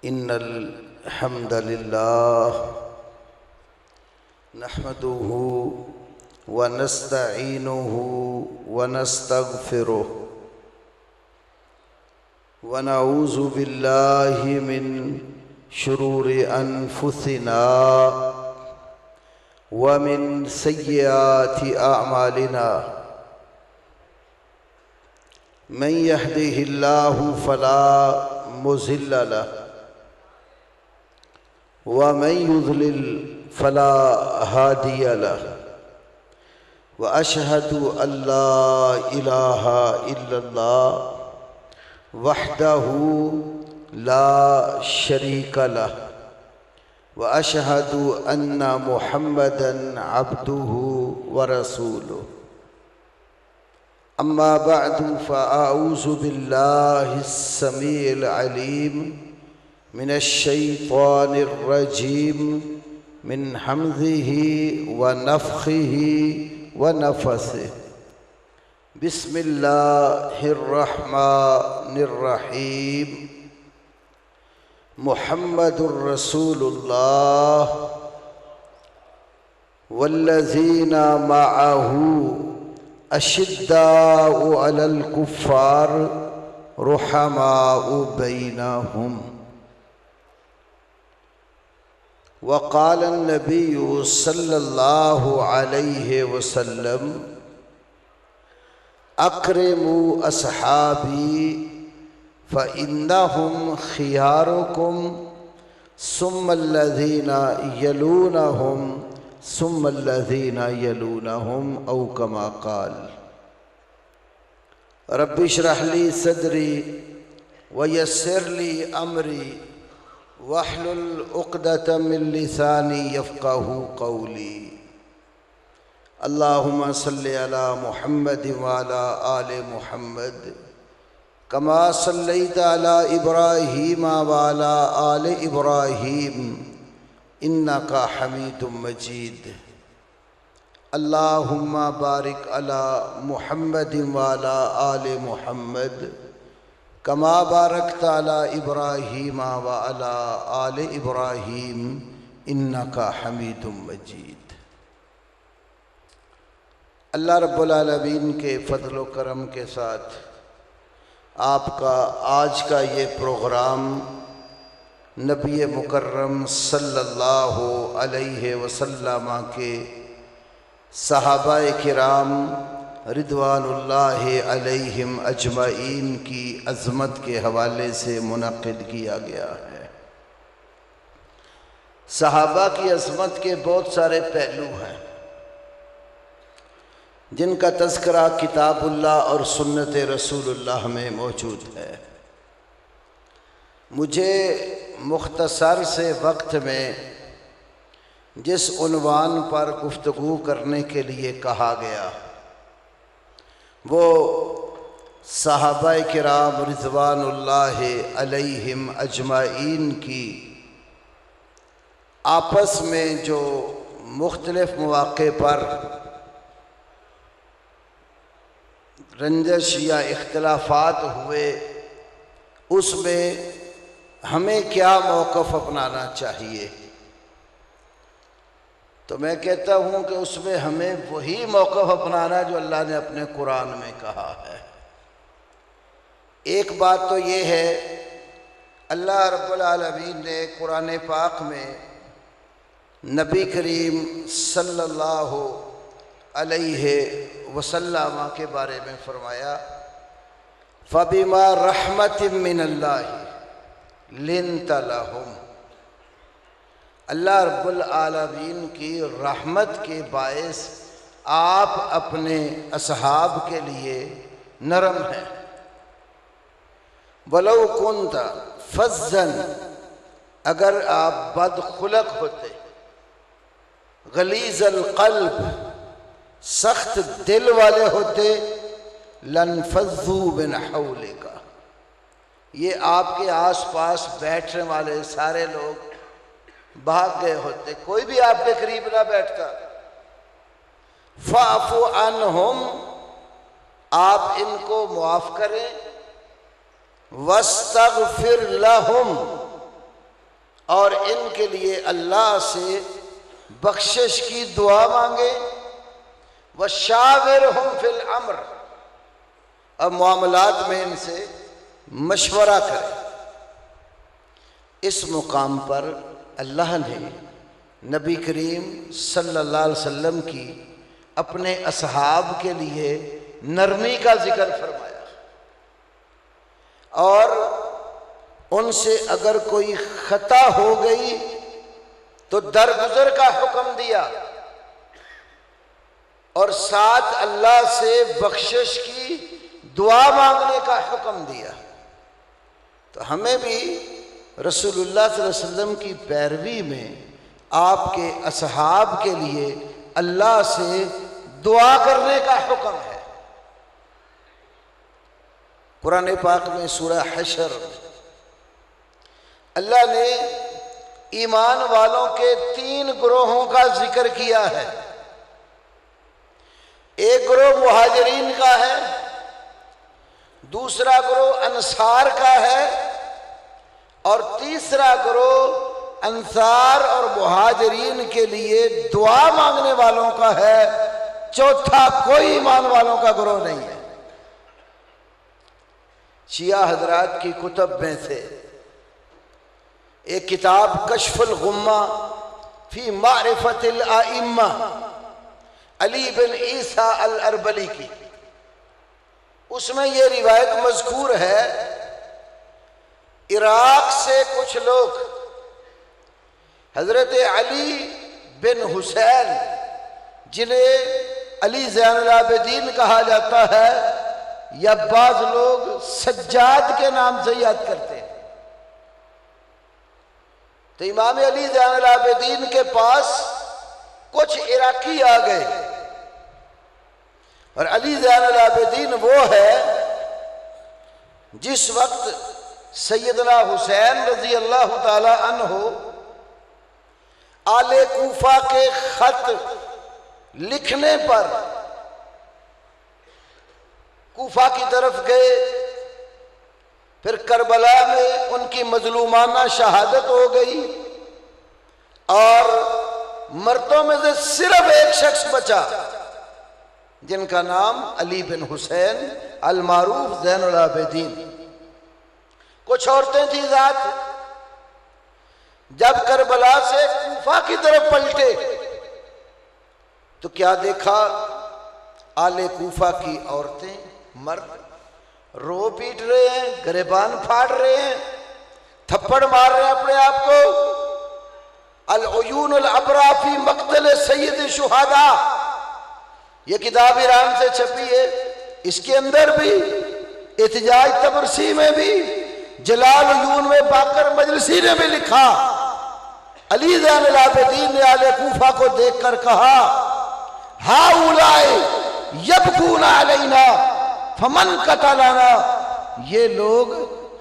إن الحمد لله نحمده ونستعينه ونستغفره ونعوذ بالله من شرور أنفسنا ومن سيئات أعمالنا من يهده الله فلا مضل له ومن يضلل فلا هادي له وأشهد أن لا إله إلا الله وحده لا شريك له وأشهد أن محمدًا عبده ورسوله أما بعد فأعوذ بالله السميع العليم من الشيطان الرجيم من همزه ونفخه ونفثه بسم الله الرحمن الرحيم محمد رسول الله والذين معه أشداء على الكفار رحماء بينهم وقال النبي صلى الله عليه وسلم أكرموا أصحابي فإنهم خياركم ثم الذين يلونهم ثم الذين يلونهم أو كما قال رب اشرح لي صدري ويسر لي أمري واحلل عقدة من لساني يفقه قولي اللهم صل على محمد وعلى آل محمد كما صليت على إبراهيم وعلى آل إبراهيم إنك حميد مجيد اللهم بارك على محمد وعلى آل محمد كما باركت على إبراهيم وعلى آل إبراهيم إنك حميد مجيد۔ اللہ رب العالمین کے فضل و کرم کے ساتھ آپ کا آج کا یہ پروگرام نبی مکرم صلی اللہ علیہ وسلم کے صحابہ کرام رضوان اللہ علیہم اجمعین کی عظمت کے حوالے سے منعقد کیا گیا ہے۔ صحابہ کی عظمت کے بہت سارے پہلو ہیں جن کا تذکرہ کتاب اللہ اور سنت رسول اللہ میں موجود ہے۔ مجھے مختصر سے وقت میں جس عنوان پر گفتگو کرنے کے لیے کہا گیا وہ صحابہ کرام رضوان اللہ علیہم اجمعین کی آپس میں جو مختلف مواقع پر رنجش یا اختلافات ہوئے اس میں ہمیں کیا موقف اپنانا چاہیے، تو میں کہتا ہوں کہ اس میں ہمیں وہی موقف اپنانا جو اللہ نے اپنے قرآن میں کہا ہے۔ ایک بات تو یہ ہے، اللہ رب العالمین نے قرآن پاک میں نبی کریم صلی اللہ علیہ وسلم کے بارے میں فرمایا فَبِمَا رَحْمَةٍ مِّنَ اللَّهِ لِنْتَ لَهُمْ۔ اللہ رب العالمین کی رحمت کے باعث آپ اپنے اصحاب کے لیے نرم ہیں۔ وَلَوْ كُنْتَ فَظًّا، اگر آپ بدخلق ہوتے، غلیظ القلب، سخت دل والے ہوتے، لَنْفَضُّوا مِنْ حَوْلِكَ، یہ آپ کے آس پاس بیٹھنے والے سارے لوگ بھاگ گئے ہوتے، کوئی بھی آپ کے قریب نہ بیٹھتا۔ فَاعْفُ عَنْهُمْ، آپ ان کو معاف کریں، وَاسْتَغْفِرْ لَهُمْ، اور ان کے لیے اللہ سے بخشش کی دعا مانگے، وَشَاوِرْهُمْ فِي الْأَمْرِ، اب معاملات میں ان سے مشورہ کرے۔ اس مقام پر اللہ نے نبی کریم صلی اللہ علیہ وسلم کی اپنے اصحاب کے لیے نرمی کا ذکر فرمایا، اور ان سے اگر کوئی خطا ہو گئی تو درگزر کا حکم دیا، اور ساتھ اللہ سے بخشش کی دعا مانگنے کا حکم دیا۔ تو ہمیں بھی رسول اللہ صلی اللہ علیہ وسلم کی پیروی میں آپ کے اصحاب کے لیے اللہ سے دعا کرنے کا حکم ہے۔ قرآن پاک میں سورہ حشر اللہ نے ایمان والوں کے 3 گروہوں کا ذکر کیا ہے۔ ایک گروہ مہاجرین کا ہے، دوسرا گروہ انصار کا ہے، اور تیسرا گروہ انصار اور مہاجرین کے لیے دعا مانگنے والوں کا ہے، چوتھا کوئی ایمان والوں کا گروہ نہیں ہے۔ شیعہ حضرات کی کتب میں سے ایک کتاب کشف الغمہ فی معرفت الائمہ علی بن عیسیٰ الاربلی کی، اس میں یہ روایت مذکور ہے، عراق سے کچھ لوگ حضرت علی بن حسین، جنہیں علی زین العابدین کہا جاتا ہے یا بعض لوگ سجاد کے نام سے یاد کرتے ہیں، تو امام علی زین العابدین کے پاس کچھ عراقی آ گئے، اور علی زین العابدین وہ ہے جس وقت سیدنا حسین رضی اللہ تعالی عنہ آل کوفہ کے خط لکھنے پر کوفہ کی طرف گئے، پھر کربلا میں ان کی مظلومانہ شہادت ہو گئی، اور مردوں میں سے صرف ایک شخص بچا جن کا نام علی بن حسین المعروف زین العابدین۔ کچھ عورتیں تھیں ذات، جب کربلا سے کوفہ کی طرف پلٹے تو کیا دیکھا؟ آل کوفہ کی عورتیں، مرد رو پیٹ رہے ہیں، گریبان پھاڑ رہے ہیں، تھپڑ مار رہے ہیں اپنے آپ کو۔ العیون العبرا فی مقتل سید الشہداء، یہ کتاب ایران سے چھپی ہے، اس کے اندر بھی احتجاج تبرسی میں بھی جلال عیون میں باقر مجلسی نے بھی لکھا، علی زین العابدین نے آل کوفہ کو دیکھ کر کہا، ہاؤلائی یبکون علینا فمن قتلنا، یہ لوگ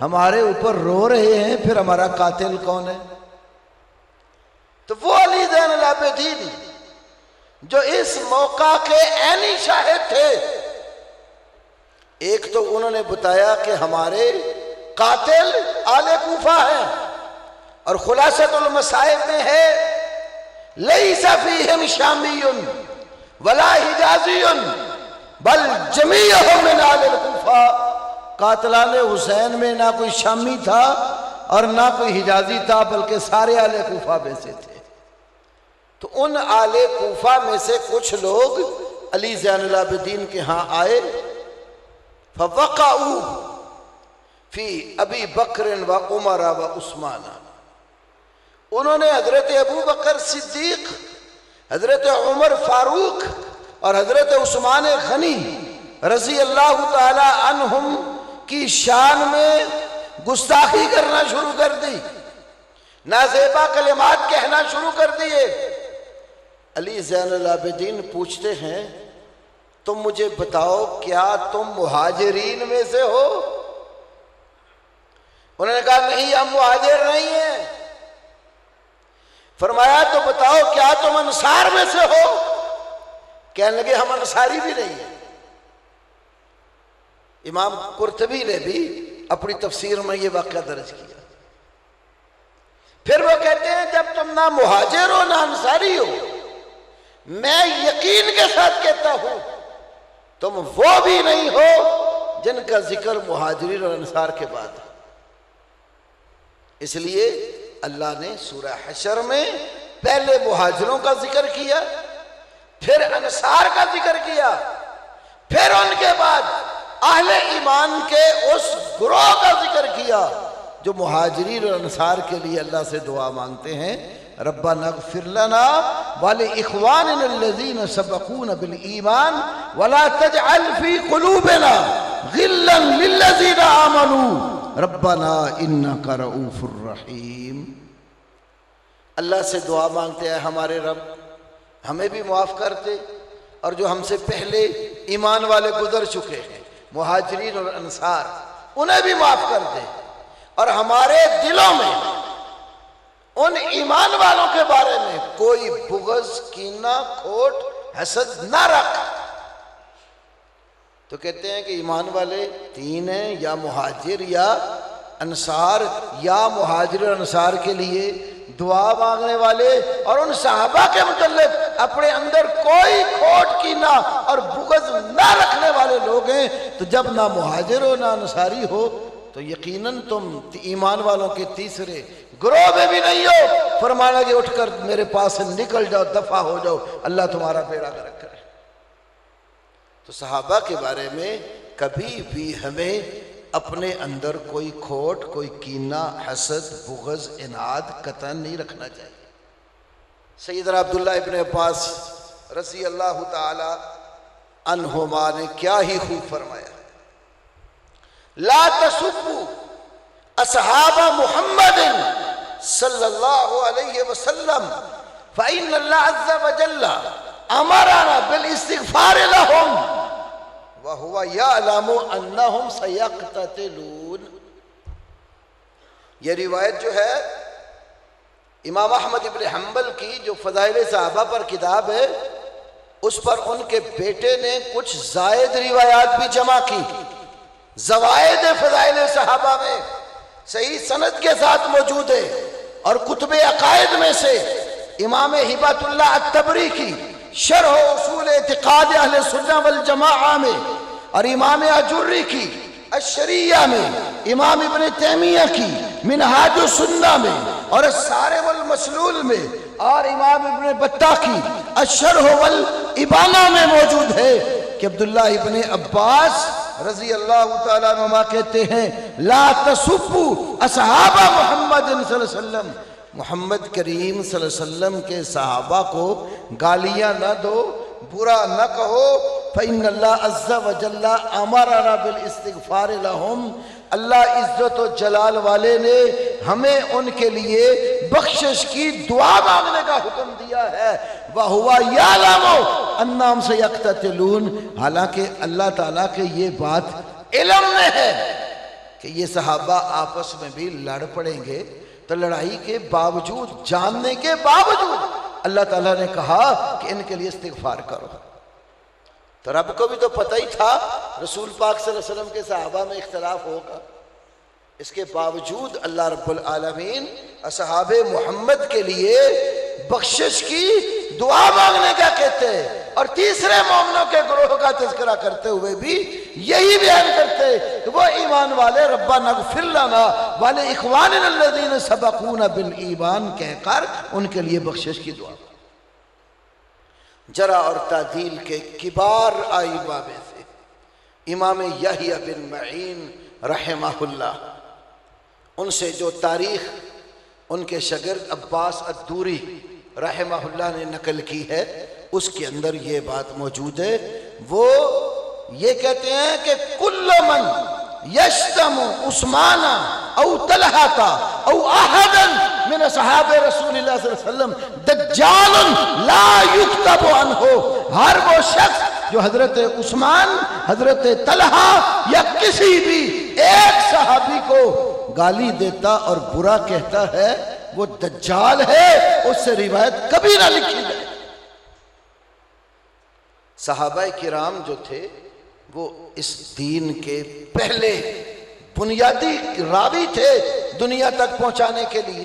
ہمارے اوپر رو رہے ہیں، پھر ہمارا قاتل کون ہے؟ تو وہ علی زین العابدین جو اس موقع کے عینی شاہد تھے، ایک تو انہوں نے بتایا کہ ہمارے قاتل آل کوفہ ہیں، اور خلاصۃ المصائب میں ہے لیس فیہم شامی ولا حجازی بل جمیعہم من آل کوفہ، قاتلان حسین میں نہ کوئی شامی تھا اور نہ کوئی حجازی تھا، بلکہ سارے آل کوفہ میں سے تھے۔ تو ان آل کوفہ میں سے کچھ لوگ علی زین العابدین کے ہاں آئے، فوقعوا فی ابی بکر و عمر و عثمان، انہوں نے حضرت ابو بکر صدیق، حضرت عمر فاروق اور حضرت عثمان غنی رضی اللہ تعالی عنہم کی شان میں گستاخی کرنا شروع کر دی، نازیبا کلمات کہنا شروع کر دیے۔ علی زین العابدین پوچھتے ہیں، تم مجھے بتاؤ کیا تم مہاجرین میں سے ہو؟ انہوں نے کہا نہیں، ہم مہاجر نہیں ہیں۔ فرمایا تو بتاؤ کیا تم انصار میں سے ہو؟ کہنے لگے ہم انصاری بھی نہیں ہیں۔ امام قرطبی نے بھی اپنی تفسیر میں یہ واقعہ درج کیا۔ پھر وہ نہ مہاجر ہو نہ انصاری ہو، میں یقین کے ساتھ کہتا ہوں تم وہ بھی نہیں ہو جن کا ذکر مہاجرین اور انصار کے بعد ہے۔ اس لیے اللہ نے سورہ حشر میں پہلے مہاجروں کا ذکر کیا، پھر انصار کا ذکر کیا، پھر ان کے بعد اہل ایمان کے اس گروہ کا ذکر کیا جو مہاجرین اور انصار کے لیے اللہ سے دعا مانگتے ہیں، ربنا اغفر لنا ولإخواننا الذين سبقونا بالإيمان ولا تجعل في قلوبنا غلا للذين آمنوا ربنا إنك رؤوف رحيم۔ اللہ سے دعا مانگتے ہیں ہمارے رب ہمیں بھی معاف کر دے، اور جو ہم سے پہلے ایمان والے گزر چکے ہیں مہاجرین اور انصار انہیں بھی معاف کر دے، اور ہمارے دلوں میں ان ایمان والوں کے بارے میں کوئی بغض، کینہ، کھوٹ، حسد نہ رکھ۔ تو کہتے ہیں کہ ایمان والے تین ہیں، یا مہاجر یا انصار، یا مہاجر اور انصار کے لیے دعا مانگنے والے اور ان صحابہ کے متعلق اپنے اندر کوئی کھوٹ، کینہ اور بغض نہ رکھنے والے لوگ ہیں۔ تو جب نہ مہاجر ہو نہ انصاری ہو تو یقیناً تم ایمان والوں کے تیسرے گروہ میں بھی نہیں ہو۔ فرمانا کہ اٹھ کر میرے پاس سے نکل جاؤ، دفع ہو جاؤ، اللہ تمہارا بیڑا غرق کرے۔ تو صحابہ کے بارے میں کبھی بھی ہمیں اپنے اندر کوئی کھوٹ، کوئی کینہ، حسد، بغض، عناد قطعاً نہیں رکھنا چاہیے۔ سیدنا عبداللہ ابن عباس رضی اللہ تعالی عنہما نے کیا ہی خوب فرمایا، لا تسبوا اصحاب محمد صلی اللہ علیہ وسلم فإن اللہ عز وجل امرنا بالاستغفار لهم وهو يعلم انهم سيقتتلون۔ یہ روایت جو ہے امام احمد ابن حنبل کی جو فضائل صحابہ پر کتاب ہے، اس پر ان کے بیٹے نے کچھ زائد روایات بھی جمع کی۔ زوائد فضائل صحابہ میں صحیح سند کے ساتھ موجود ہے، اور کتب عقائد میں سے امام ہبۃ اللہ الطبری کی شرح اصول اعتقاد اہل سنہ والجماعہ میں، اور امام اجری کی الشریعہ میں، امام ابن تیمیہ کی منہاج السنہ میں، اور الصارم المسلول میں، اور امام ابن بطہ کی الشرح والابانہ میں موجود ہے کہ عبداللہ ابن عباس رضی اللہ تعالیٰ عنہ کہتے ہیں، لا تسبوا اصحاب محمد صلی اللہ علیہ وسلم، محمد کریم صلی اللہ علیہ وسلم کے صحابہ کو گالیاں نہ دو، برا نہ کہو، فإن اللہ عز وجل امرنا بالاستغفار لهم، اللہ عزت و جلال والے نے ہمیں ان کے لیے بخشش کی دعا مانگنے کا حکم دیا ہے، وَهُوَ يَعْلَمُ أَنَّهُمْ سَيَقْتَتِلُونَ، حالانکہ اللہ تعالیٰ کے یہ بات علم میں ہے کہ یہ صحابہ آپس میں بھی لڑ پڑیں گے، تو لڑائی کے باوجود، جاننے کے باوجود اللہ تعالیٰ نے کہا کہ ان کے لیے استغفار کرو۔ تو رب کو بھی تو پتہ ہی تھا رسول پاک صلی اللہ علیہ وسلم کے صحابہ میں اختلاف ہوگا، اس کے باوجود اللہ رب العالمین اصحاب محمد کے لیے بخشش کی دعا مانگنے کا کہتے ہیں، اور تیسرے مومنوں کے گروہ کا تذکرہ کرتے ہوئے بھی یہی بیان کرتے کہ وہ ایمان والے ربنا اغفر لنا ولإخواننا الذین سبقونا بالایمان کہہ کر ان کے لیے بخشش کی دعا۔ جرح اور تعدیل کے کبار ائمہ میں سے امام یحییٰ بن معین رحمہ اللہ، ان سے جو تاریخ ان کے شاگرد عباس الدوری رحمہ اللہ نے نقل کی ہے، اس کے اندر یہ بات موجود ہے۔ وہ یہ کہتے ہیں کہ کل من یشتم عثمان او طلحہ او احدا من اصحاب رسول اللہ صلی اللہ علیہ وسلم دجال لا یکتب عنہ، ہر وہ شخص جو حضرت عثمان، حضرت طلحہ یا کسی بھی ایک صحابی کو گالی دیتا اور برا کہتا ہے وہ دجال ہے، اس سے روایت کبھی نہ لکھی جائے۔ صحابہ کرام جو تھے وہ اس دین کے پہلے بنیادی راوی تھے دنیا تک پہنچانے کے لیے،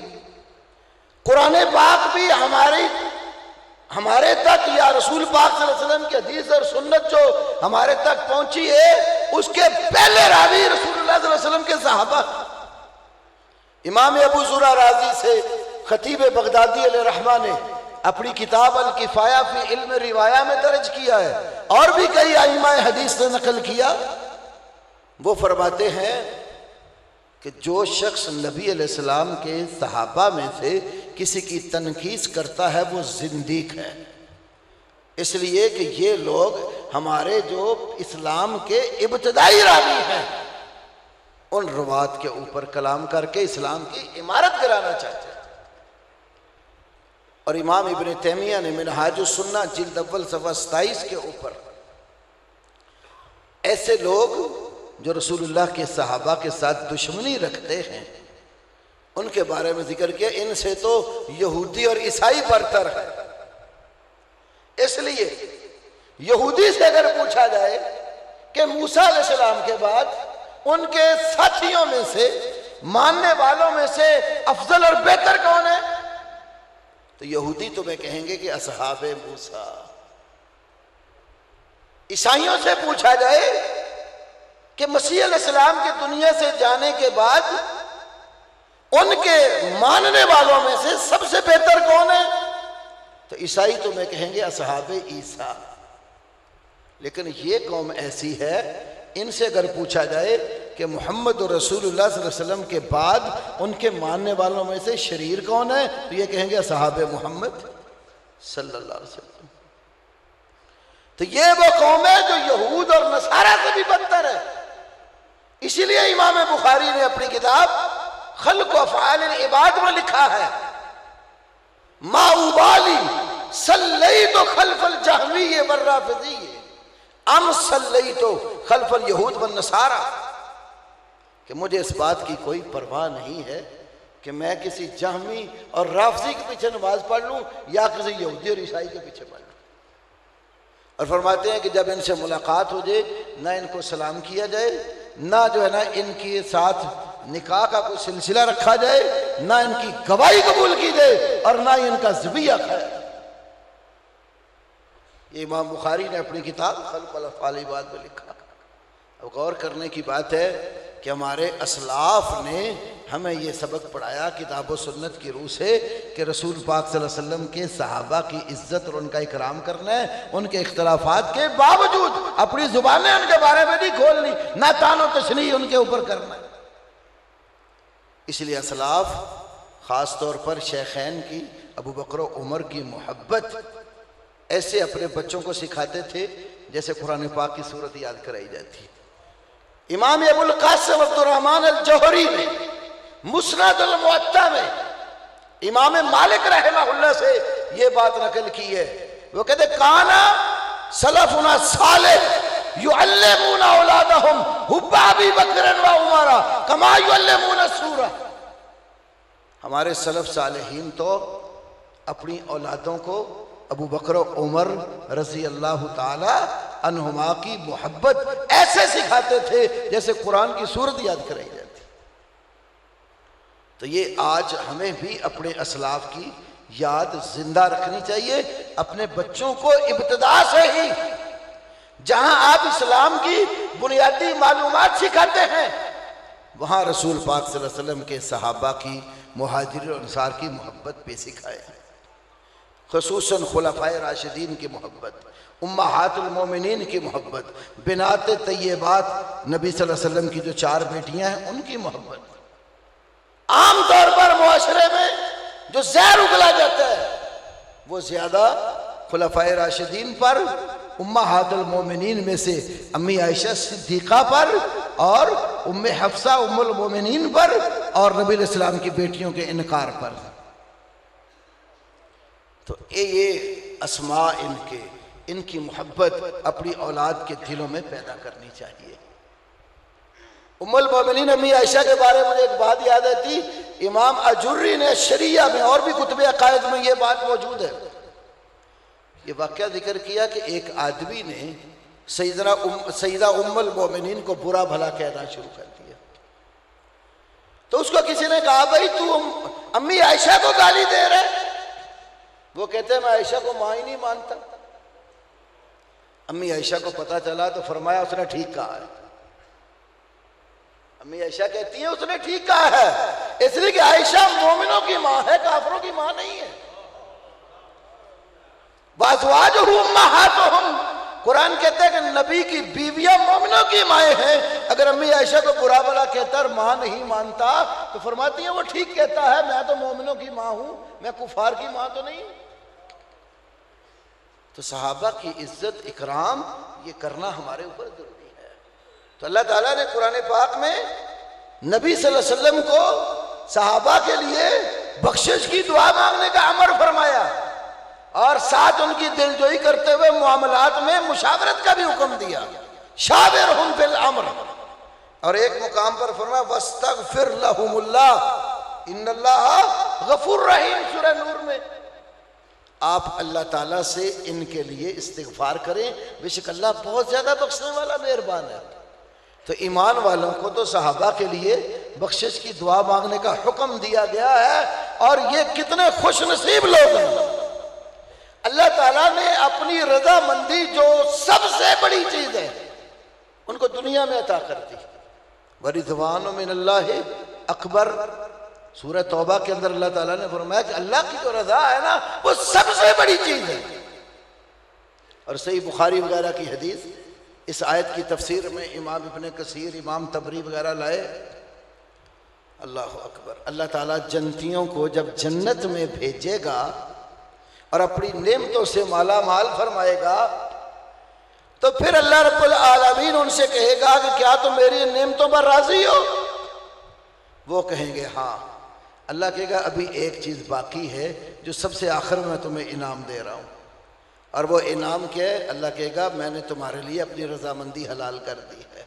قرآن پاک بھی ہمارے تک یا رسول پاک صلی اللہ علیہ وسلم کی حدیث اور سنت جو ہمارے تک پہنچی ہے اس کے پہلے راوی رسول اللہ صلی اللہ علیہ وسلم کے صحابہ۔ امام ابو زرع رازی سے خطیب بغدادی علیہ رحمہ نے اپنی کتاب الکفایہ فی علم روایہ میں درج کیا ہے، اور بھی کئی ائمہ حدیث نے نقل کیا۔ وہ فرماتے ہیں کہ جو شخص نبی علیہ السلام کے صحابہ میں سے کسی کی تنقیص کرتا ہے وہ زندیق ہے، اس لیے کہ یہ لوگ ہمارے جو اسلام کے ابتدائی راوی ہیں ان روات کے اوپر کلام کر کے اسلام کی عمارت کرانا چاہتے ہیں۔ اور امام ابن تیمیہ نے منہاج السنہ جلد اول صفحہ 27 کے اوپر ایسے لوگ جو رسول اللہ کے صحابہ کے ساتھ دشمنی رکھتے ہیں ان کے بارے میں ذکر کیا، ان سے تو یہودی اور عیسائی برتر ہے۔ اس لیے یہودی سے اگر پوچھا جائے کہ موسیٰ علیہ السلام کے بعد ان کے ساتھیوں میں سے ماننے والوں میں سے افضل اور بہتر کون ہے، تو یہودی تمہیں کہیں گے کہ اصحاب موسیٰ۔ عیسائیوں سے پوچھا جائے کہ مسیح علیہ السلام کے دنیا سے جانے کے بعد ان کے ماننے والوں میں سے سب سے بہتر کون ہے، تو عیسائی تمہیں کہیں گے اصحاب عیسیٰ۔ لیکن یہ قوم ایسی ہے، ان سے اگر پوچھا جائے کہ محمد رسول اللہ صلی اللہ علیہ وسلم کے بعد ان کے ماننے والوں میں سے شریر کون ہے، تو یہ کہیں گے اصحاب محمد صلی اللہ علیہ وسلم۔ تو یہ وہ قوم ہے جو یہود اور نصارہ سے بھی بدتر ہے۔ اسی لیے امام بخاری نے اپنی کتاب خلق و افعال العباد میں لکھا ہے، ما ابالی صلیت خلف الجہمی والرافضی ام صلیت خلف الیہود والنصارى، کہ مجھے اس بات کی کوئی پرواہ نہیں ہے کہ میں کسی جہمی اور رافضی کے پیچھے نماز پڑھ لوں یا کسی یہودی اور عیسائی کے پیچھے پڑھ لوں۔ اور فرماتے ہیں کہ جب ان سے ملاقات ہو جائے نہ ان کو سلام کیا جائے، نہ جو ہے نا ان کے ساتھ نکاح کا کوئی سلسلہ رکھا جائے، نہ ان کی گواہی قبول کی جائے، اور نہ ان کا ذبیحہ کھایا جائے۔ یہ امام بخاری نے اپنی کتاب خلق الافعال العباد میں لکھا۔ اب غور کرنے کی بات ہے کہ ہمارے اسلاف نے ہمیں یہ سبق پڑھایا کتاب و سنت کی روح سے کہ رسول پاک صلی اللہ علیہ وسلم کے صحابہ کی عزت اور ان کا اکرام کرنا ہے، ان کے اختلافات کے باوجود اپنی زبانیں ان کے بارے میں نہیں کھولنی، نہ تان و تشنیع ان کے اوپر کرنا ہے۔ اس لیے اسلاف خاص طور پر شیخین کی، ابو بکر و عمر کی محبت ایسے اپنے بچوں کو سکھاتے تھے جیسے قرآن پاک کی صورت یاد کرائی جاتی۔ امام ابو القاسم عبد الرحمن الجوہری نے مسند الموطا میں امام مالک رحمہ اللہ سے یہ بات نقل کی ہے، وہ کہتے کانا سلفنا صالح یعلمون اولادہم حب ابی بکر و عمر کما یعلمون السورہ۔ ہمارے سلف صالحین تو اپنی اولادوں کو ابو بکر و عمر رضی اللہ تعالی عنہما کی محبت ایسے سکھاتے تھے جیسے قرآن کی سورت یاد کرائی جاتی۔ تو یہ آج ہمیں بھی اپنے اسلاف کی یاد زندہ رکھنی چاہیے، اپنے بچوں کو ابتدا سے ہی جہاں آپ اسلام کی بنیادی معلومات سکھاتے ہیں وہاں رسول پاک صلی اللہ علیہ وسلم کے صحابہ کی، مہاجرین اور انصار کی محبت بھی سکھائے، خصوصاً خلفائے راشدین کی محبت، امہات المومنین کی محبت، بنات طیبات نبی صلی اللہ علیہ وسلم کی جو 4 بیٹیاں ہیں ان کی محبت۔ عام طور پر معاشرے میں جو زہر اگلا جاتا ہے وہ زیادہ خلفائے راشدین پر، امہات المومنین میں سے امی عائشہ صدیقہ پر، اور ام حفصہ ام المومنین پر، اور نبی علیہ السلام کی بیٹیوں کے انکار پر۔ تو یہ اسماء ان کی محبت اپنی اولاد کے دلوں میں پیدا کرنی چاہیے۔ ام المومنین امی عائشہ کے بارے میں مجھے ایک بات یاد آتی، امام اجری نے شریعہ میں اور بھی کتب عقائد میں یہ بات موجود ہے، یہ واقعہ ذکر کیا کہ ایک آدمی نے سیدہ ام المومنین کو برا بھلا کہنا شروع کر دیا۔ تو اس کو کسی نے کہا بھائی تو امی عائشہ کو گالی دے رہے، وہ کہتے ہیں میں عائشہ کو ماں ہی نہیں مانتا۔ امی عائشہ کو پتہ چلا تو فرمایا اس نے ٹھیک کہا ہے۔ امی عائشہ کہتی ہیں اس نے ٹھیک کہا ہے، اس لیے کہ عائشہ مومنوں کی ماں ہے، کافروں کی ماں نہیں ہے۔ وَأَزْوَاجُهُ أُمَّهَاتُهُمْ، قرآن کہتا ہے کہ نبی کی بیویاں مومنوں کی مائیں ہیں۔ اگر امی عائشہ کو برا بلا کہتا اور ماں نہیں مانتا تو فرماتی ہیں وہ ٹھیک کہتا ہے، میں تو مومنوں کی ماں ہوں، میں کفار کی ماں تو نہیں ہوں۔ تو صحابہ کی عزت اکرام یہ کرنا ہمارے اوپر ضروری ہے۔ تو اللہ تعالیٰ نے قرآن پاک میں نبی صلی اللہ علیہ وسلم کو صحابہ کے لیے بخشش کی دعا مانگنے کا امر فرمایا، اور ساتھ ان کی دلجوئی کرتے ہوئے معاملات میں مشاورت کا بھی حکم دیا، شاورہم فی الامر۔ اور ایک مقام پر فرمایا واستغفر لہم اللہ ان اللہ غفور رحیم، سورہ نور میں آپ اللہ تعالیٰ سے ان کے لیے استغفار کریں، بے شک اللہ بہت زیادہ بخشنے والا مہربان ہے۔ تو ایمان والوں کو تو صحابہ کے لیے بخشش کی دعا مانگنے کا حکم دیا گیا ہے، اور یہ کتنے خوش نصیب لوگ ہیں۔ اللہ تعالیٰ نے اپنی رضامندی جو سب سے بڑی چیز ہے ان کو دنیا میں عطا کر دی۔ وَرِضْوَانُ مِنَ اللَّهِ اکبر، سورہ توبہ کے اندر اللہ تعالیٰ نے فرمایا کہ اللہ کی جو رضا ہے نا وہ سب سے بڑی چیز ہے۔ اور صحیح بخاری وغیرہ کی حدیث اس آیت کی تفسیر میں امام ابن کثیر، امام طبری وغیرہ لائے۔ اللہ اکبر، اللہ تعالیٰ جنتیوں کو جب جنت میں بھیجے گا اور اپنی نعمتوں سے مالا مال فرمائے گا تو پھر اللہ رب العالمین ان سے کہے گا کہ کیا تم میری نعمتوں پر راضی ہو؟ وہ کہیں گے ہاں۔ اللہ کہے گا ابھی ایک چیز باقی ہے جو سب سے آخر میں تمہیں انعام دے رہا ہوں، اور وہ انعام کیا ہے؟ اللہ کہے گا میں نے تمہارے لیے اپنی رضامندی حلال کر دی ہے۔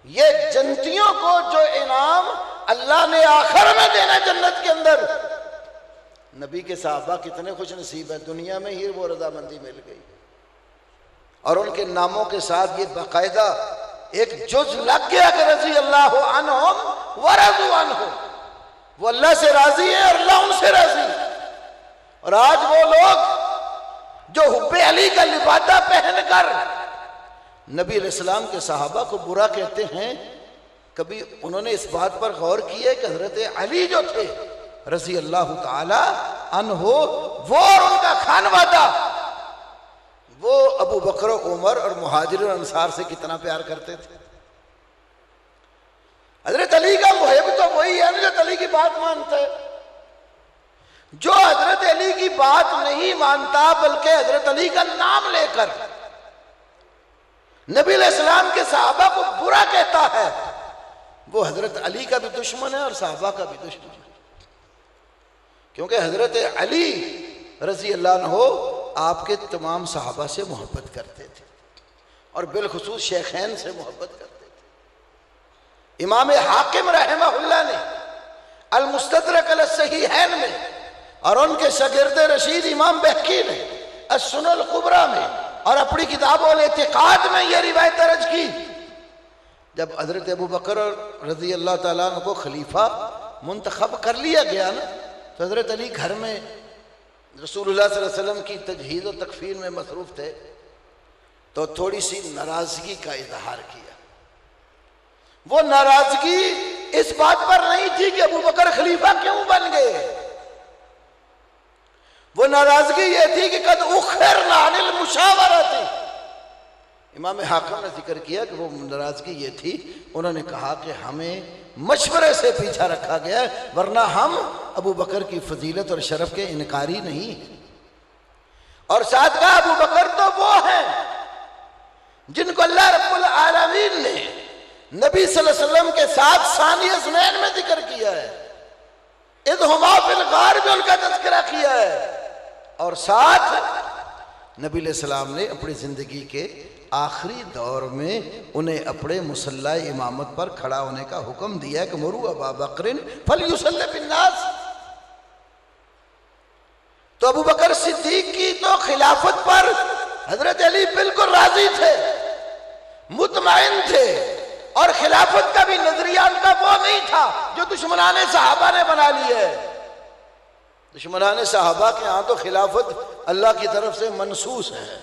یہ جنتیوں کو جو انعام اللہ نے آخر میں دینا جنت کے اندر، نبی کے صحابہ کتنے خوش نصیب ہیں، دنیا میں ہی وہ رضامندی مل گئی، اور ان کے ناموں کے ساتھ یہ باقاعدہ ایک جز لگ گیا کہ رضی اللہ عنہم ورضوا عنہ، وہ اللہ سے راضی ہے اور اللہ ان سے راضی ہے۔ اور آج وہ لوگ جو حب علی کا لبادہ پہن کر نبی علیہ السلام کے صحابہ کو برا کہتے ہیں، کبھی انہوں نے اس بات پر غور کیا کہ حضرت علی جو تھے رضی اللہ تعالی عنہ، وہ اور ان کا خانوادہ، وہ ابو بکر و عمر اور مہاجرین اور انصار سے کتنا پیار کرتے تھے۔ حضرت علی کا محب تو وہی ہے حضرت علی کی بات مانتا ہے، جو حضرت علی کی بات نہیں مانتا بلکہ حضرت علی کا نام لے کر نبی علیہ السلام کے صحابہ کو برا کہتا ہے، وہ حضرت علی کا بھی دشمن ہے اور صحابہ کا بھی دشمن ہے۔ کیونکہ حضرت علی رضی اللہ عنہ آپ کے تمام صحابہ سے محبت کرتے تھے، اور بالخصوص شیخین سے محبت کرتے تھے۔ امام حاکم رحمہ اللہ نے المستدرک علی الصحیحین میں، اور ان کے شاگرد رشید امام بہقی نے السنن الکبریٰ میں، اور اپنی کتاب الاعتقاد میں یہ روایت درج کی، جب حضرت ابو بکر رضی اللہ تعالیٰ عنہ کو خلیفہ منتخب کر لیا گیا نا، تو حضرت علی گھر میں رسول اللہ صلی اللہ علیہ وسلم کی تجہیز و تکفین میں مصروف تھے، تو تھوڑی سی ناراضگی کا اظہار کیا۔ وہ ناراضگی اس بات پر نہیں تھی کہ ابو بکر خلیفہ کیوں بن گئے، وہ ناراضگی یہ تھی کہ قد اخرنا عن المشاورۃ۔ امام حاکم نے ذکر کیا کہ وہ ناراضگی یہ تھی، انہوں نے کہا کہ ہمیں مشورے سے پیچھا رکھا گیا ہے، ورنہ ہم ابو بکر کی فضیلت اور شرف کے انکاری نہیں ہیں۔ اور ساتھ کہا ابو بکر تو وہ ہیں جن کو اللہ رب العالمین نے نبی صلی اللہ علیہ وسلم کے ساتھ ثانی اثنین میں ذکر کیا ہے، اذ ہما فی الغار میں ان کا تذکرہ کیا ہے، اور ساتھ نبی علیہ السلام نے اپنی زندگی کے آخری دور میں انہیں اپنے مصلی امامت پر کھڑا ہونے کا حکم دیا ہے کہ مروا ابا بکر فلیصلی بالناس۔ تو ابو بکر صدیق کی تو خلافت پر حضرت علی بالکل راضی تھے، مطمئن تھے، اور خلافت کا بھی نظریہ ان کا وہ نہیں تھا جو دشمنان صحابہ نے بنا لی ہے۔ دشمنان صحابہ کے ہاں تو خلافت اللہ کی طرف سے منصوص ہے،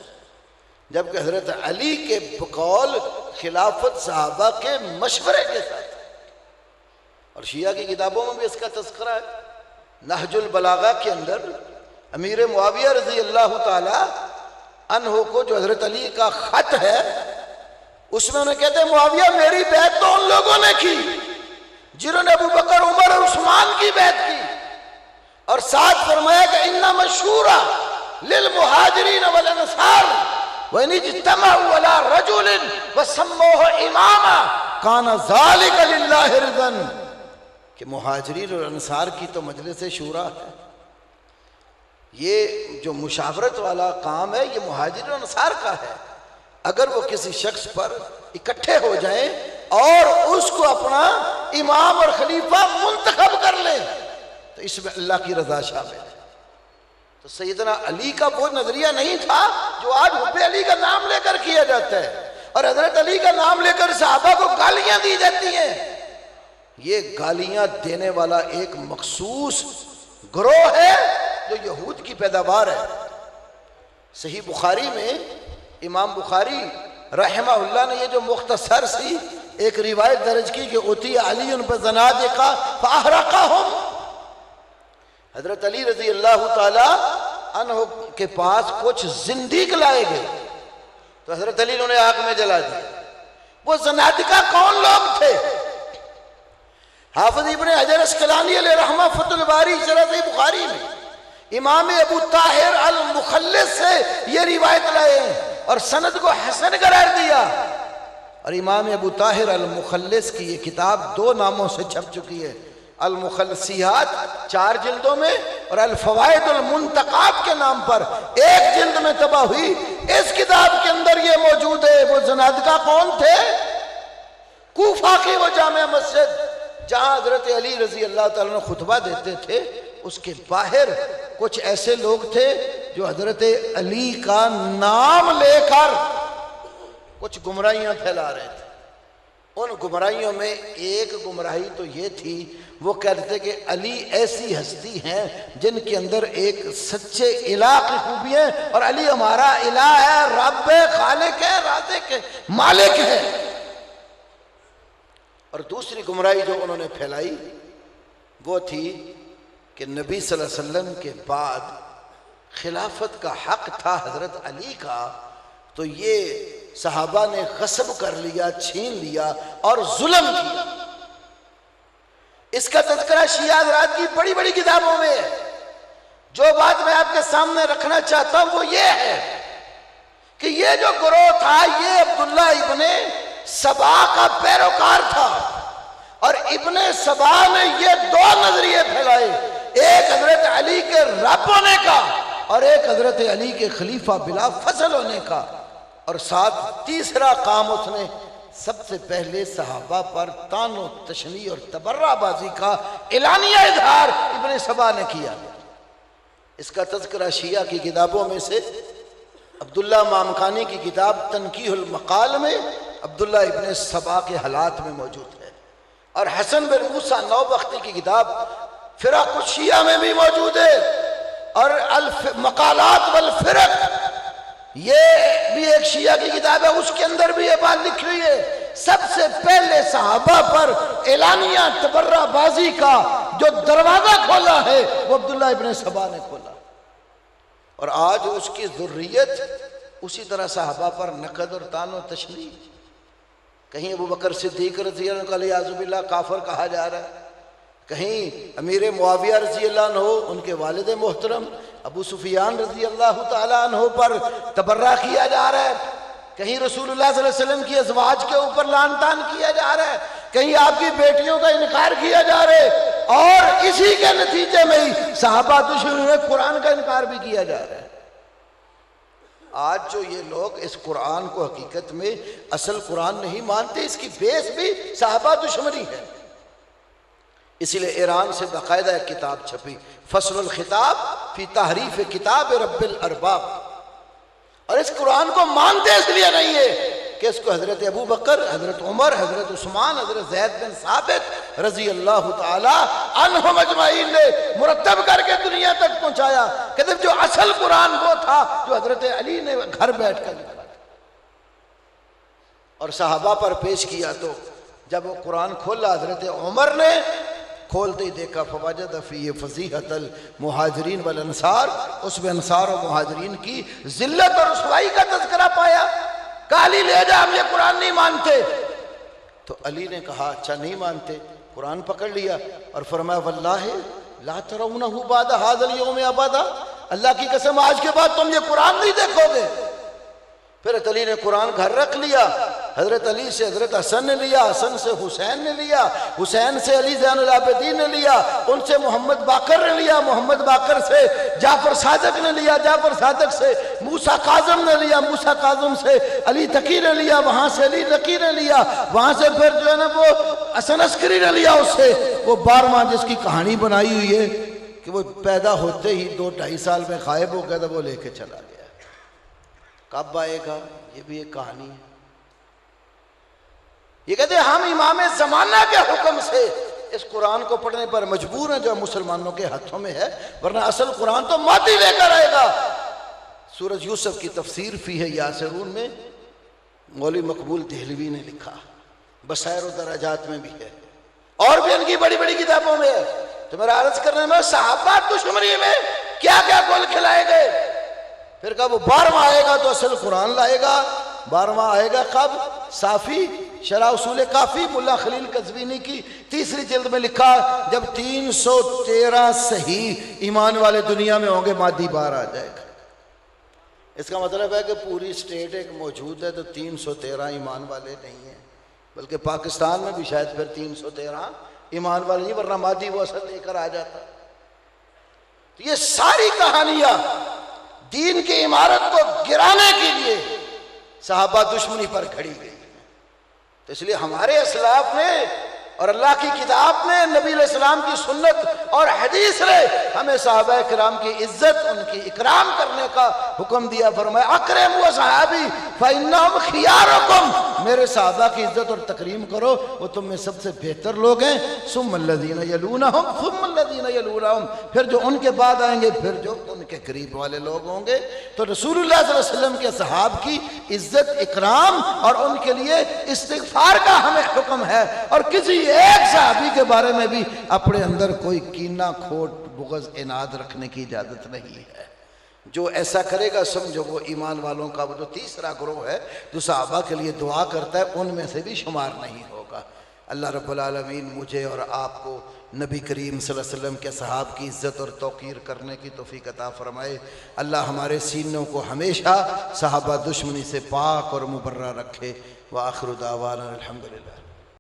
جبکہ حضرت علی کے بقول خلافت صحابہ کے مشورے کے ساتھ، اور شیعہ کی کتابوں میں بھی اس کا تذکرہ ہے۔ نہج البلاغہ کے اندر امیر معاویہ رضی اللہ تعالی عنہ کو جو حضرت علی کا خط ہے، اس میں انہیں کہتے ہیں معاویہ میری بیعت تو ان لوگوں نے کی جنہوں نے ابو بکر، عمر اور عثمان کی بیعت کی، اور ساتھ فرمایا کہ انما الشورى للمہاجرین والانصار وان اجتمعوا على رجل وسموه اماما كان ذلك لله رضا، کہ مہاجرین اور انصار کی تو مجلس شورا ہے، یہ جو مشاورت والا کام ہے یہ مہاجرین اور انصار کا ہے۔ اگر وہ کسی شخص پر اکٹھے ہو جائیں اور اس کو اپنا امام اور خلیفہ منتخب کر لیں تو اس میں اللہ کی رضا شامل ہے۔ تو سیدنا علی کا وہ نظریہ نہیں تھا جو آج حب علی کا نام لے کر کیا جاتا ہے، اور حضرت علی کا نام لے کر صحابہ کو گالیاں دی جاتی ہیں۔ یہ گالیاں دینے والا ایک مخصوص گروہ ہے جو یہود کی پیداوار ہے۔ صحیح بخاری میں امام بخاری رحمہ اللہ نے یہ جو مختصر سی ایک روایت درج کی کہ اتی علی بزنادقہ فاحرقہم، حضرت علی رضی اللہ تعالی عنہ کے پاس کچھ زندیق لائے گئے تو حضرت علی انہیں آگ میں جلا دیا۔ وہ زنادقہ کون لوگ تھے؟ حافظ ابن حجر اسقلانی علیہ رحمہ فتح الباری شرح صحیح بخاری میں امام ابو طاہر المخلص سے یہ روایت لائے ہیں اور سند کو حسن قرار دیا، اور امام ابو طاہر المخلص کی یہ کتاب 2 ناموں سے چھپ چکی ہے، المخلصیات 4 جلدوں میں اور الفوائد المنتقات کے نام پر 1 جلد میں طبع ہوئی۔ اس کتاب کے اندر یہ موجود ہے۔ وہ زنادقہ کون تھے؟ کوفہ کی وہ جامع مسجد جہاں حضرت علی رضی اللہ تعالیٰ نے خطبہ دیتے تھے، اس کے باہر کچھ ایسے لوگ تھے جو حضرت علی کا نام لے کر کچھ گمراہیاں پھیلا رہے تھے۔ ان گمراہیوں میں ایک گمراہی تو یہ تھی، وہ کہتے تھے کہ علی ایسی ہستی ہیں جن کے اندر ایک سچے الہ کی خوبی ہے، اور علی ہمارا الہ ہے، رب ہے، خالق ہے، رازق ہے، مالک ہے۔ اور دوسری گمراہی جو انہوں نے پھیلائی وہ تھی کہ نبی صلی اللہ علیہ وسلم کے بعد خلافت کا حق تھا حضرت علی کا، تو یہ صحابہ نے غصب کر لیا، چھین لیا اور ظلم کیا۔ اس کا تذکرہ شیعہ حضرات کی بڑی بڑی کتابوں میں ہے۔ جو بات میں آپ کے سامنے رکھنا چاہتا ہوں وہ یہ ہے کہ یہ جو گروہ تھا یہ عبداللہ ابن سبا کا پیروکار تھا، اور ابن سبا نے یہ 2 نظریے پھیلائے، ایک حضرت علی کے رب ہونے کا اور ایک حضرت علی کے خلیفہ بلا فصل ہونے کا، اور ساتھ تیسرا کام اس نے سب سے پہلے صحابہ پر طعن و تشنیع اور تبرہ بازی کا اعلانیہ اظہار ابن سبا نے کیا۔ اس کا تذکرہ شیعہ کی کتابوں میں سے عبداللہ مامکانی کی کتاب تنقیح المقال میں عبداللہ ابن سبا کے حالات میں موجود ہے، اور حسن بن موسیٰ نوبختی کی کتاب فرق الشیعہ میں بھی موجود ہے، اور مقالات والفرق یہ بھی ایک شیعہ کی کتاب ہے، اس کے اندر بھی یہ بات لکھی ہوئی ہے۔ سب سے پہلے صحابہ پر اعلانیہ تبرہ بازی کا جو دروازہ کھولا ہے وہ عبداللہ ابن سبا نے کھولا، اور آج اس کی ذریت اسی طرح صحابہ پر نقد اور طعن و تشنیع۔ کہیں ابو بکر صدیق رضی اللہ عنہ کو علیہ باللہ کافر کہا جا رہا ہے، کہیں امیر معاویہ رضی اللہ عنہ ان کے والد محترم ابو سفیان رضی اللہ تعالیٰ عنہ پر تبرہ کیا جا رہا ہے، کہیں رسول اللہ صلی اللہ علیہ وسلم کی ازواج کے اوپر لعن طعن کیا جا رہا ہے، کہیں آپ کی بیٹیوں کا انکار کیا جا رہا ہے، اور اسی کے نتیجے میں ہی صحابہ دشمنوں نے قرآن کا انکار بھی کیا جا رہا ہے۔ آج جو یہ لوگ اس قرآن کو حقیقت میں اصل قرآن نہیں مانتے، اس کی بیس بھی صحابہ دشمنی ہے۔ اسی لیے ایران سے باقاعدہ ایک کتاب چھپی، فصل الخطاب فی تحریف کتاب رب الارباب، اور اس قرآن کو مانتے اس لیے نہیں ہے کہ اس کو حضرت ابو بکر، حضرت عمر، حضرت عثمان، حضرت زید بن ثابت رضی اللہ تعالی عنہم اجمعین نے مرتب کر کے دنیا تک پہنچایا. کہتے جو اصل قرآن وہ تھا جو حضرت علی نے گھر بیٹھ کر لکھا اور صحابہ پر پیش کیا. تو جب وہ قرآن کھولا حضرت عمر نے، کھولتے ہی دیکھا فوجد فیہ فضیحۃ المہاجرین والانصار، اس میں انصار و مہاجرین کی ذلت اور رسوائی کا تذکرہ پایا. کہا علی لے جا، ہم یہ قرآن نہیں مانتے. تو علی نے کہا اچھا نہیں مانتے، قرآن پکڑ لیا اور فرمایا واللہ لا ترونہ بعد ھذا الیوم ابدا، اللہ کی قسم آج کے بعد تم یہ قرآن نہیں دیکھو گے. پھر علی نے قرآن گھر رکھ لیا. حضرت علی سے حضرت حسن نے لیا، حسن سے حسین نے لیا، حسین سے علی زین العابدین نے لیا، ان سے محمد باقر نے لیا، محمد باقر سے جعفر صادق نے لیا، جعفر صادق سے موسیٰ کاظم نے لیا، موسیٰ کاظم سے علی تقی نے لیا، وہاں سے علی تقی نے لیا، وہاں سے پھر جو ہے نا وہ حسن عسکری نے لیا. اس سے وہ 12واں جس کی کہانی بنائی ہوئی ہے کہ وہ پیدا ہوتے ہی 2-2.5 سال میں غائب ہو گیا تھا، وہ لے کے چلا گیا. کب آئے گا یہ بھی ایک کہانی ہے. یہ کہتے ہیں ہم امام زمانہ کے حکم سے اس قرآن کو پڑھنے پر مجبور ہیں جو مسلمانوں کے ہاتھوں میں ہے، ورنہ اصل قرآن تو مادی لے کر آئے گا. سورۃ یوسف کی تفسیر فی ہے یاسرون میں مولوی مقبول دہلوی نے لکھا، بصائر و درجات میں بھی ہے، اور بھی ان کی بڑی بڑی کتابوں میں ہے. تو میرا عرض کرنے میں صحابہ دشمنی میں کیا کیا گول کھلائے گئے. پھر کہا وہ 12واں آئے گا تو اصل قرآن لائے گا. 12واں آئے گا کب؟ صافی شرح اصول کافی ملا خلیل قزوینی کی 3ری جلد میں لکھا جب 313 صحیح ایمان والے دنیا میں ہوں گے مادی بار آ جائے گا. اس کا مطلب ہے کہ پوری اسٹیٹ ایک موجود ہے تو 313 ایمان والے نہیں ہیں، بلکہ پاکستان میں بھی شاید پھر 313 ایمان والے نہیں، ورنہ مادی وہ اصل لے کر آ جاتا. تو یہ ساری کہانیاں دین کی عمارت کو گرانے کے لیے صحابہ دشمنی پر کھڑی گئی. تو اس لیے ہمارے اسلاف نے اور اللہ کی کتاب نے، نبی علیہ السلام کی سنت اور حدیث نے ہمیں صحابہ کرام کی عزت، ان کی اکرام کرنے کا حکم دیا. فرمایا اکرموا صحابی فإنہم خیارکم، میرے صحابہ کی عزت اور تکریم کرو، وہ تم میں سب سے بہتر لوگ ہیں. ثم الذین یلونہم ثم الذین یلونہم، پھر جو ان کے بعد آئیں گے، پھر جو ان کے قریب والے لوگ ہوں گے. تو رسول اللہ صلی اللہ علیہ وسلم کے صحاب کی عزت، اکرام اور ان کے لیے استغفار کا ہمیں حکم ہے. اور کسی ایک صحابی کے بارے میں بھی اپنے اندر کوئی کینہ، کھوٹ، بغض، عناد رکھنے کی اجازت نہیں ہے. جو ایسا کرے گا سمجھو وہ ایمان والوں کا وہ جو 3را گروہ ہے جو صحابہ کے لیے دعا کرتا ہے ان میں سے بھی شمار نہیں ہوگا. اللہ رب العالمین مجھے اور آپ کو نبی کریم صلی اللہ علیہ وسلم کے صحاب کی عزت اور توقیر کرنے کی توفیق عطا فرمائے. اللہ ہمارے سینوں کو ہمیشہ صحابہ دشمنی سے پاک اور مبرہ رکھے. وآخر دعوانا الحمدللہ.